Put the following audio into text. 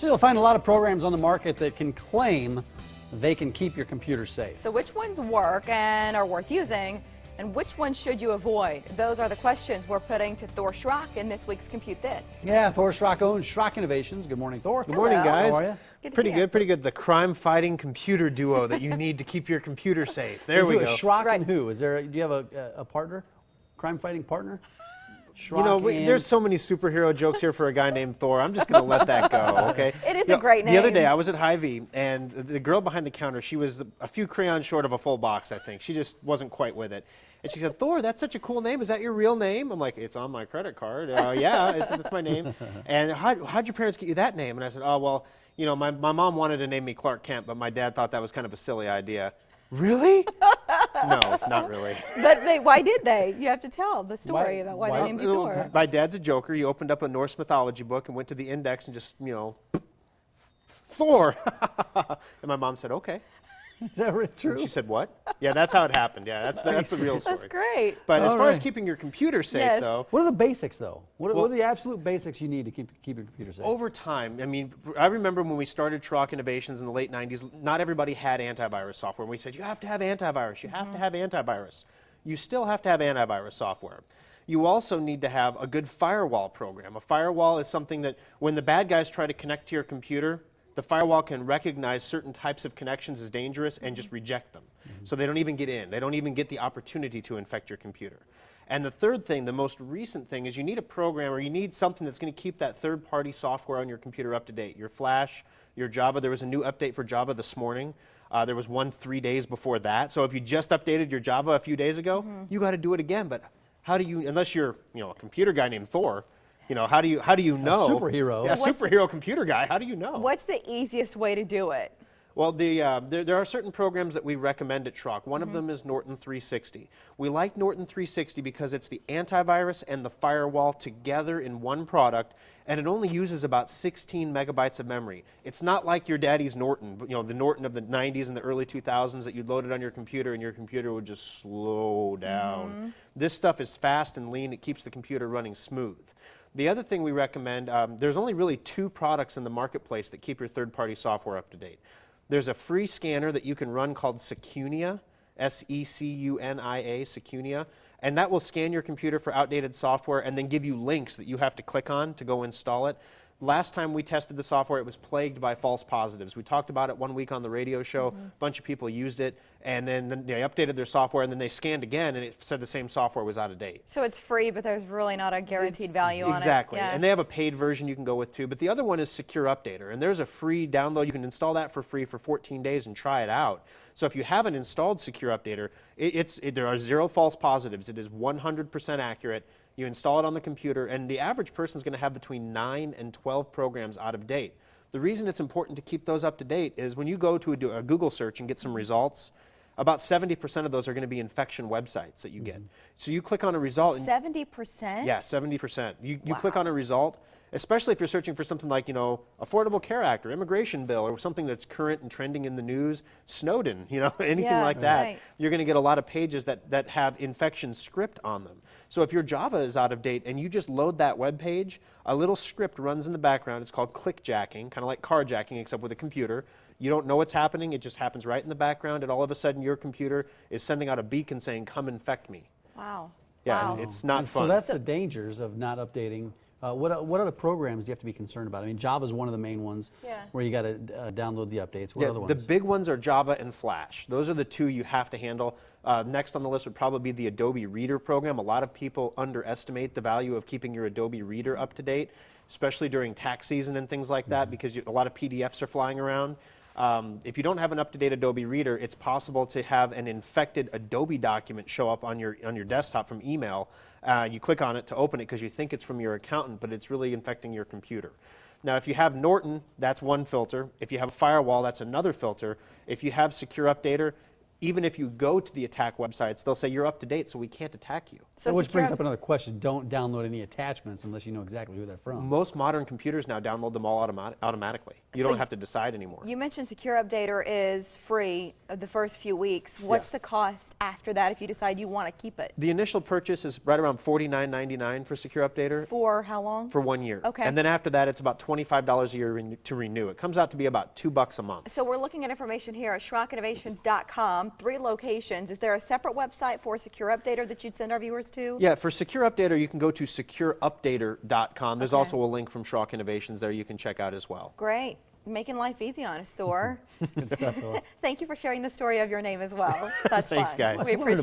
So you'll find a lot of programs on the market that can claim they can keep your computer safe. So which ones work and are worth using, and which ones should you avoid? Those are the questions we're putting to Thor Schrock in this week's Compute This. Yeah, Thor Schrock owns Schrock Innovations. Good morning, Thor. Good morning, guys. How are you? Good to Pretty see good, you. pretty good. The crime-fighting computer duo that you need to keep your computer safe. There we go. Schrock Right. and who? Is there? Do you have a partner? Crime-fighting partner? Schrock You know, and... there's so many superhero jokes here for a guy named Thor. I'm just going to let that go, okay? It is You a know, great The other name. day, I was at Hy-Vee, and the girl behind the counter, she was a few crayons short of a full box, I think. She just wasn't quite with it. And she said, Thor, that's such a cool name. Is that your real name? I'm like, it's on my credit card. Yeah, that's my name. And how'd your parents get you that name? And I said, oh, well, you know, my mom wanted to name me Clark Kent, but my dad thought that was kind of a silly idea. Really? No, not really. But why did they? You have to tell the story about why they named you Thor. My dad's a joker. He opened up a Norse mythology book and went to the index and just, you know, Thor. And my mom said, okay. Is that true? And she said, what? Yeah, that's how it happened. Yeah, that's the real story. That's great. But as All far as right. keeping your computer safe, Yes. though, What are the basics, though? What Well- are the absolute basics you need to keep your computer safe? over time, I mean, I remember when we started Schrock Innovations in the late 90s, not everybody had antivirus software. And we said, you have to have antivirus. You have to have antivirus. You still have to have antivirus software. You also need to have a good firewall program. A firewall is something that when the bad guys try to connect to your computer, the firewall can recognize certain types of connections as dangerous and just reject them. So they don't even get in. They don't even get the opportunity to infect your computer. And the third thing, the most recent thing, is you need a program or you need something that's going to keep that third-party software on your computer up to date. Your Flash, your Java. There was a new update for Java this morning. There was one 3 days before that. So if you just updated your Java a few days ago, you got to do it again. But how do you, unless you're, you know, a computer guy named Thor, you know, how do you know? superhero. Yeah, So what's superhero computer guy. How do you know? What's the easiest way to do it? Well, there are certain programs that we recommend at Schrock. One of them is Norton 360. We like Norton 360 because it's the antivirus and the firewall together in one product, and it only uses about 16 megabytes of memory. It's not like your daddy's Norton, you know, the Norton of the 90s and the early 2000s that you loaded on your computer and your computer would just slow down. This stuff is fast and lean. It keeps the computer running smooth. The other thing we recommend, there's only really two products in the marketplace that keep your third-party software up to date. There's a free scanner that you can run called Secunia, S-E-C-U-N-I-A, Secunia, and that will scan your computer for outdated software and then give you links that you have to click on to go install it. Last time we tested the software, it was plagued by false positives. We talked about it one week on the radio show. A bunch of people used it, and then they updated their software, and then they scanned again, and it said the same software was out of date. So it's free, but there's really not a guaranteed value on it. Exactly. Yeah. And they have a paid version you can go with too. But the other one is Secure Updater. And there's a free download. You can install that for free for 14 days and try it out. So if you haven't installed Secure Updater, there are zero false positives. It is 100% accurate. You install it on the computer, and the average person is going to have between 9 and 12 programs out of date. The reason it's important to keep those up to date is when you go to a Google search and get some results, about 70% of those are going to be infection websites that you get. So you click on a result. And 70%? yeah, 70%. You click on a result, especially if you're searching for something like, you know, Affordable Care Act or immigration bill or something that's current and trending in the news, Snowden, you know, anything Yeah, like that. right. You're going to get a lot of pages that have infection script on them. So if your Java is out of date and you just load that web page, a little script runs in the background. It's called clickjacking, kind of like carjacking except with a computer. You don't know what's happening. It just happens right in the background, and all of a sudden your computer is sending out a beacon saying, come infect me. Wow. Yeah, Wow. it's not And fun. So that's the dangers of not updating. What other programs do you have to be concerned about? I mean, Java is one of the main ones Yeah. where you got to download the updates. What other ones? The big ones are Java and Flash. Those are the two you have to handle. Next on the list would probably be the Adobe Reader program. A lot of people underestimate the value of keeping your Adobe Reader up to date, especially during tax season and things like that, because a lot of PDFs are flying around. If you don't have an up-to-date Adobe Reader, it's possible to have an infected Adobe document show up on your desktop from email. You click on it to open it because you think it's from your accountant, but it's really infecting your computer. Now, if you have Norton, that's one filter. If you have a firewall, that's another filter. If you have Secure Updater, even if you go to the attack websites, they'll say you're up to date, so we can't attack you. So Which brings Secure- up another question. Don't download any attachments unless you know exactly who they're from. Most modern computers now download them all automatically. You So don't have to decide anymore. You mentioned Secure Updater is free the first few weeks. What's the cost after that if you decide you want to keep it? The initial purchase is right around $49.99 for Secure Updater For how long? for 1 year. Okay. And then after that, it's about $25 a year to renew. It comes out to be about $2 a month. So we're looking at information here at SchrockInnovations.com, 3 locations. Is there a separate website for Secure Updater that you'd send our viewers to? Yeah, for Secure Updater, you can go to secureupdater.com. There's Okay. also a link from Schrock Innovations there you can check out as well. Great. Making life easy on us, Thor. Good stuff, Phil. Thank you for sharing the story of your name as well. That's Thanks, fun. guys. We appreciate